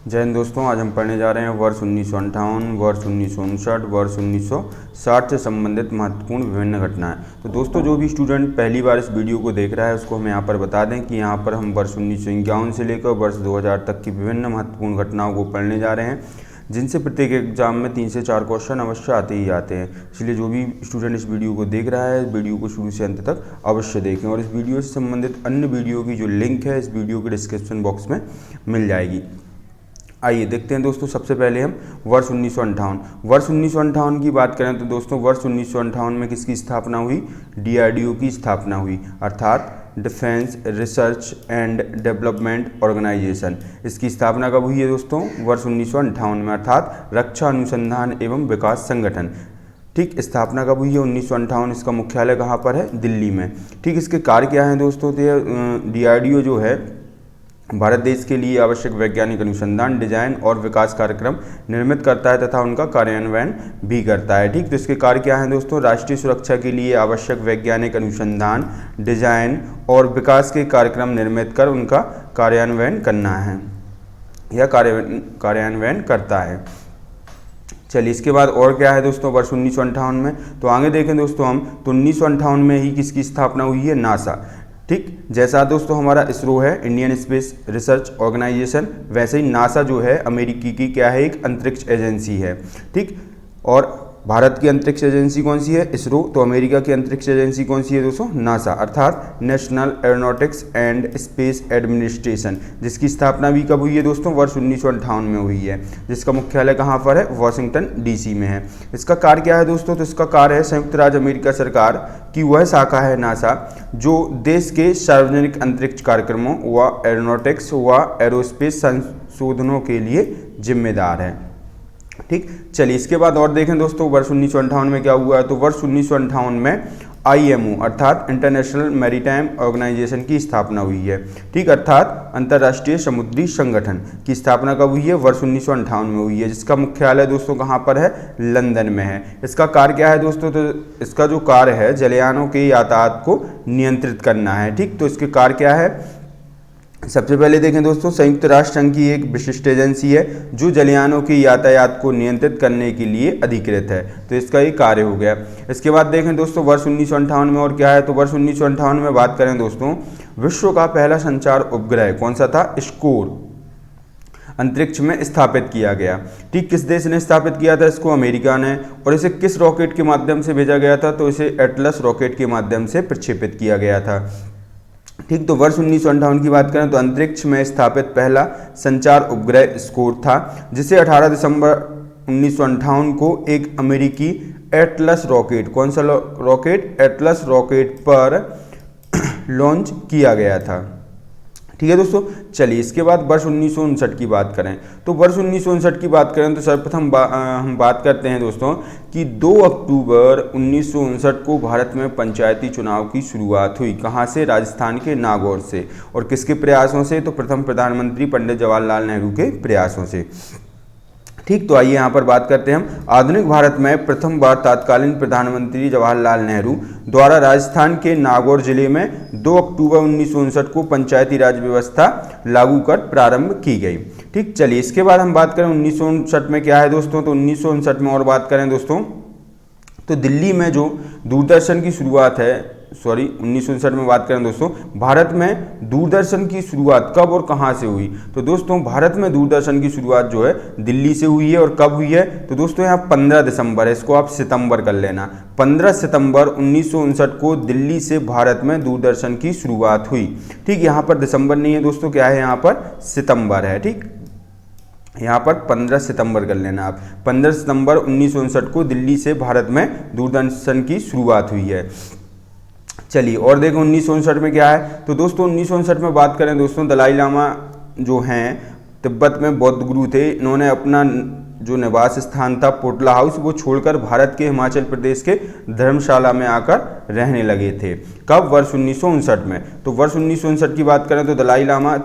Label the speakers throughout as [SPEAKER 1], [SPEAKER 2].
[SPEAKER 1] जय हिंद दोस्तों, आज हम पढ़ने जा रहे हैं वर्ष 1958, वर्ष 1959, वर्ष 1960 से संबंधित महत्वपूर्ण विभिन्न घटनाएं। तो दोस्तों, जो भी स्टूडेंट पहली बार इस वीडियो को देख रहा है उसको हम यहाँ पर बता दें कि यहाँ पर हम वर्ष 1951 से लेकर वर्ष 2000 तक की विभिन्न महत्वपूर्ण घटनाओं को पढ़ने जा रहे हैं, जिनसे प्रत्येक एग्जाम में 3 से 4 क्वेश्चन अवश्य आते ही आते हैं। इसलिए जो भी स्टूडेंट इस वीडियो को देख रहा है, वीडियो को शुरू से अंत तक अवश्य देखें और इस वीडियो से संबंधित अन्य वीडियो की जो लिंक है इस वीडियो के डिस्क्रिप्शन बॉक्स में मिल जाएगी। आइए देखते हैं दोस्तों, सबसे पहले हम वर्ष 1958 की बात करें तो दोस्तों वर्ष 1958 में किसकी स्थापना हुई? DRDO की स्थापना हुई, अर्थात defence research and development organisation. इसकी स्थापना कब हुई है दोस्तों? वर्ष 1958 में, अर्थात रक्षा अनुसंधान एवं विकास संगठन। ठीक, स्थापना कब हुई है? 1958। इसका मुख्यालय कहाँ पर है? दिल्ली में। ठीक, इसके कार्य क्या हैं दोस्तों? तो DRDO जो है भारत देश के लिए आवश्यक वैज्ञानिक अनुसंधान, डिजाइन और विकास कार्यक्रम निर्मित करता है तथा उनका कार्यान्वयन भी करता है। ठीक, तो इसके कार्य क्या हैं दोस्तों? राष्ट्रीय सुरक्षा के लिए आवश्यक वैज्ञानिक अनुसंधान, डिजाइन और विकास के कार्यक्रम निर्मित कर उनका कार्यान्वयन करना है या कार्यान्वयन करता है। चलिए, इसके बाद और क्या है दोस्तों वर्ष 1958 में? तो आगे देखें दोस्तों हम, तो 1958 में ही किसकी स्थापना हुई है? नासा। ठीक, जैसा दोस्तों हमारा इसरो है, इंडियन स्पेस रिसर्च ऑर्गेनाइजेशन, वैसे ही नासा जो है अमेरिकी की क्या है? एक अंतरिक्ष एजेंसी है। ठीक, और भारत की अंतरिक्ष एजेंसी कौन सी है? इसरो। तो अमेरिका की अंतरिक्ष एजेंसी कौन सी है दोस्तों? नासा, अर्थात national aeronautics and space administration, जिसकी स्थापना भी कब हुई है दोस्तों? वर्ष 1958 में हुई है, जिसका मुख्यालय कहाँ पर है? वॉशिंगटन DC में है। इसका कार्य क्या है दोस्तों? तो इसका कार्य है संयुक्त राज्य अमेरिका सरकार की वह शाखा है नासा जो देश के सार्वजनिक अंतरिक्ष कार्यक्रमों व एरोनॉटिक्स व एरोस्पेस संशोधनों के लिए जिम्मेदार है। ठीक, चलिए इसके बाद और देखें दोस्तों वर्ष 1958 में क्या हुआ है? तो वर्ष 1958 में IMO अर्थात इंटरनेशनल मैरीटाइम ऑर्गेनाइजेशन की स्थापना हुई है। ठीक, अर्थात अंतर्राष्ट्रीय समुद्री संगठन की स्थापना कब हुई है? वर्ष 1958 में हुई है, जिसका मुख्यालय दोस्तों कहाँ पर है? लंदन में है। इसका कार्य क्या है दोस्तों? तो इसका जो कार्य है जलयानों के यातायात को नियंत्रित करना है। ठीक, तो इसके कार्य क्या है? सबसे पहले देखें दोस्तों, संयुक्त राष्ट्र संघ की एक विशिष्ट एजेंसी है जो जलयानों के यातायात को नियंत्रित करने के लिए अधिकृत है। तो इसका ये कार्य हो गया। इसके बाद देखें दोस्तों वर्ष 1958 में और क्या है? तो वर्ष 1958 में बात करें दोस्तों, विश्व का पहला संचार उपग्रह कौन सा था? स्कोर अंतरिक्ष में स्थापित किया गया। ठीक, किस देश ने स्थापित किया था इसको? अमेरिका ने। और इसे किस रॉकेट के माध्यम से भेजा गया था? तो इसे एटलस रॉकेट के माध्यम से प्रक्षेपित किया गया था। ठीक, तो वर्ष 1958 की बात करें तो अंतरिक्ष में स्थापित पहला संचार उपग्रह स्कोर था, जिसे 18 दिसंबर 1958 को एक अमेरिकी एटलस रॉकेट, कौन सा रॉकेट? एटलस रॉकेट पर लॉन्च किया गया था। ठीक है दोस्तों, चलिए इसके बाद वर्ष 1959 की बात करें तो वर्ष 1959 की बात करें तो सर्वप्रथम हम बात करते हैं दोस्तों कि 2 अक्टूबर 1959 को भारत में पंचायती चुनाव की शुरुआत हुई। कहाँ से? राजस्थान के नागौर से। और किसके प्रयासों से? तो प्रथम प्रधानमंत्री पंडित जवाहरलाल नेहरू के प्रयासों से। ठीक, तो आइए यहाँ पर बात करते हैं हम। आधुनिक भारत में प्रथम बार तत्कालीन प्रधानमंत्री जवाहरलाल नेहरू द्वारा राजस्थान के नागौर जिले में 2 अक्टूबर 1959 को पंचायती राज व्यवस्था लागू कर प्रारंभ की गई। ठीक, चलिए इसके बाद हम बात करें 1959 में क्या है दोस्तों? तो 1959 में और बात करें दोस्तों तो दिल्ली में जो दूरदर्शन की शुरुआत है, 1959 में बात करें दोस्तों, भारत में दूरदर्शन की शुरुआत कब और कहां से हुई? तो दोस्तों भारत में दूरदर्शन की शुरुआत जो है दिल्ली से हुई है। और कब हुई है? तो दोस्तों यहाँ 15 दिसंबर है, इसको आप सितंबर कर लेना। 15 सितंबर 1959 को दिल्ली से भारत में दूरदर्शन की शुरुआत हुई। ठीक, यहाँ पर दिसंबर नहीं है दोस्तों, क्या है? यहाँ पर सितंबर है। ठीक, यहाँ पर 15 सितंबर कर लेना आप। 15 सितंबर 1959 को दिल्ली से भारत में दूरदर्शन की शुरुआत हुई है। चलिए और देखो 1959 में क्या है? तो दोस्तों 1959 में बात करें दोस्तों, दलाई लामा जो हैं तिब्बत में बौद्ध गुरु थे, इन्होंने अपना जो निवास स्थान था पोटला हाउस वो छोड़कर भारत के हिमाचल प्रदेश के धर्मशाला में आकर रहने लगे थे। कब? वर्ष 1959 में। तो वर्ष 1959 की बात करें तो दलाई लामा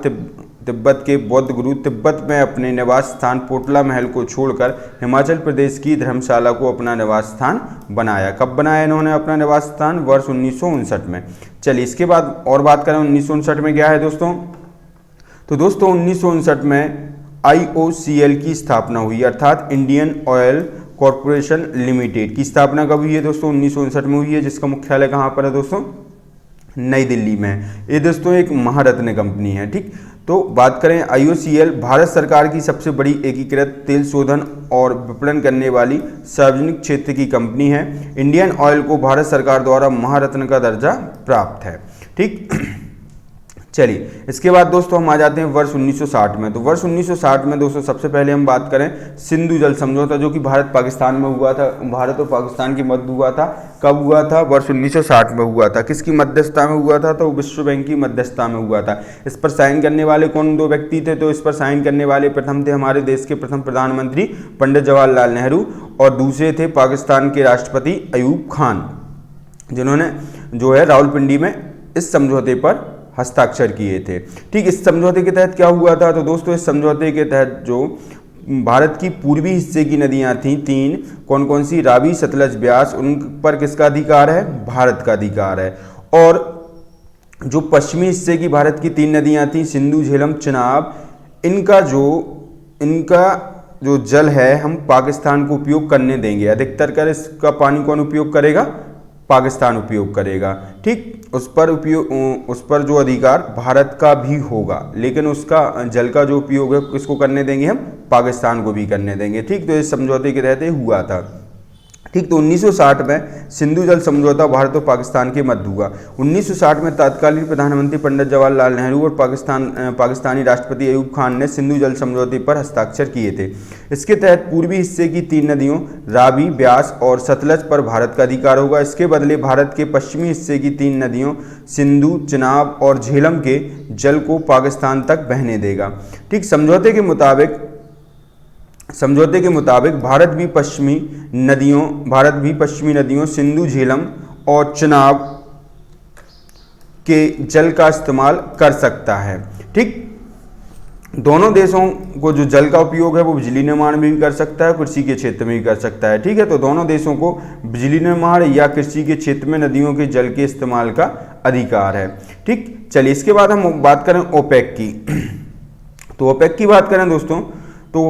[SPEAKER 1] तिब्बत के बौद्ध गुरु तिब्बत में अपने निवास स्थान पोटला महल को छोड़कर हिमाचल प्रदेश की धर्मशाला को अपना निवास स्थान बनाया। कब बनाया इन्होंने अपना निवास स्थान? वर्ष 1959 में। चलिए इसके बाद और बात करें 1959 में क्या है दोस्तों? तो दोस्तों 1959 में IOCL की स्थापना हुई, अर्थात इंडियन ऑयल कॉरपोरेशन लिमिटेड की स्थापना कब हुई है दोस्तों? 1959 में हुई है, जिसका मुख्यालय कहाँ पर है दोस्तों? नई दिल्ली में। ये दोस्तों एक महारत्न कंपनी है। ठीक, तो बात करें IOCL भारत सरकार की सबसे बड़ी एकीकृत तेल शोधन और विपणन करने वाली सार्वजनिक क्षेत्र की कंपनी है। इंडियन ऑयल को भारत सरकार द्वारा महारत्न का दर्जा प्राप्त है। ठीक, चलिए इसके बाद दोस्तों हम आ जाते हैं वर्ष 1960 में। तो वर्ष 1960 में दोस्तों सबसे पहले हम बात करें सिंधु जल समझौता, जो कि भारत पाकिस्तान में हुआ था, भारत और पाकिस्तान के मध्य हुआ था। कब हुआ था? वर्ष 1960 में हुआ था। किसकी मध्यस्थता में हुआ था? तो विश्व बैंक की मध्यस्थता में हुआ था। इस पर साइन करने वाले कौन दो व्यक्ति थे? तो इस पर साइन करने वाले प्रथम थे हमारे देश के प्रथम प्रधानमंत्री पंडित जवाहरलाल नेहरू, और दूसरे थे पाकिस्तान के राष्ट्रपति अयूब खान, जिन्होंने जो है रावलपिंडी में इस समझौते पर हस्ताक्षर किए थे। ठीक, इस समझौते के तहत क्या हुआ था? तो दोस्तों इस समझौते के तहत जो भारत की पूर्वी हिस्से की नदियां थीं तीन, कौन कौन सी? रावी, सतलज, ब्यास, उन पर किसका अधिकार है? भारत का अधिकार है। और जो पश्चिमी हिस्से की भारत की तीन नदियां थीं सिंधु, झेलम, चिनाब, इनका जो जल है हम पाकिस्तान को उपयोग करने देंगे। अधिकतर कर इसका पानी कौन उपयोग करेगा? पाकिस्तान उपयोग करेगा। ठीक, उस पर जो अधिकार भारत का भी होगा, लेकिन उसका जल का जो उपयोग है किसको करने देंगे? हम पाकिस्तान को भी करने देंगे। ठीक, तो इस समझौते के तहत हुआ था। ठीक, तो 1960 में सिंधु जल समझौता भारत और पाकिस्तान के मध्य हुआ। 1960 में तत्कालीन प्रधानमंत्री पंडित जवाहरलाल नेहरू और पाकिस्तानी राष्ट्रपति अयूब खान ने सिंधु जल समझौते पर हस्ताक्षर किए थे। इसके तहत पूर्वी हिस्से की तीन नदियों रावी, ब्यास और सतलज पर भारत का अधिकार होगा। इसके बदले भारत के पश्चिमी हिस्से की तीन नदियों सिंधु, चिनाब और झेलम के जल को पाकिस्तान तक बहने देगा। ठीक, समझौते के मुताबिक भारत भी पश्चिमी नदियों सिंधु, झेलम और चिनाब के जल का इस्तेमाल कर सकता है। ठीक, दोनों देशों को जो जल का उपयोग है वो बिजली निर्माण में भी कर सकता है, कृषि के क्षेत्र में भी कर सकता है। ठीक है, तो दोनों देशों को बिजली निर्माण या कृषि के क्षेत्र में नदियों के जल के इस्तेमाल का अधिकार है। ठीक, चलिए इसके बाद हम बात करें ओपेक की। तो ओपेक की बात करें दोस्तों, तो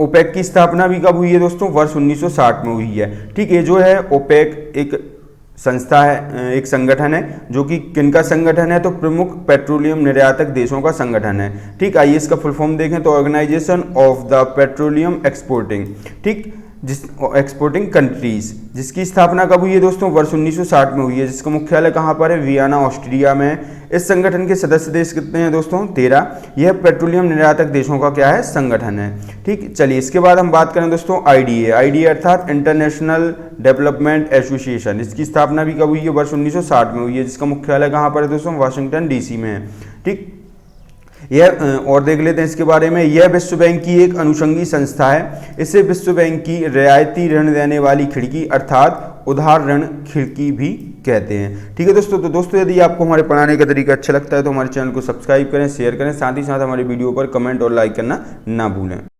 [SPEAKER 1] ओपेक की स्थापना भी कब हुई है दोस्तों? वर्ष 1960 में हुई है। ठीक, ये जो है ओपेक एक संस्था है, एक संगठन है, जो कि किनका संगठन है? तो प्रमुख पेट्रोलियम निर्यातक देशों का संगठन है। ठीक, आइए इसका फुल फॉर्म देखें तो organisation of the petroleum exporting, ठीक, एक्सपोर्टिंग कंट्रीज, जिसकी स्थापना कब हुई है दोस्तों? वर्ष 1960 में हुई है, जिसका मुख्यालय कहाँ पर है? वियना, ऑस्ट्रिया में। इस संगठन के सदस्य देश कितने हैं दोस्तों? 13। यह पेट्रोलियम निर्यातक देशों का क्या है? संगठन है। ठीक, चलिए इसके बाद हम बात करें दोस्तों IDA अर्थात इंटरनेशनल डेवलपमेंट एसोसिएशन। इसकी स्थापना भी कब हुई है? वर्ष 1960 में हुई है, जिसका मुख्यालय कहाँ पर है दोस्तों? वाशिंगटन DC में है। ठीक, यह और देख लेते हैं इसके बारे में। यह विश्व बैंक की एक अनुषंगी संस्था है। इसे विश्व बैंक की रियायती ऋण देने वाली खिड़की अर्थात उधार ऋण खिड़की भी कहते हैं। ठीक है दोस्तों, तो दोस्तों यदि आपको हमारे पढ़ाने का तरीका अच्छा लगता है तो हमारे चैनल को सब्सक्राइब करें, शेयर करें, साथ ही साथ हमारे वीडियो पर कमेंट और लाइक करना ना भूलें।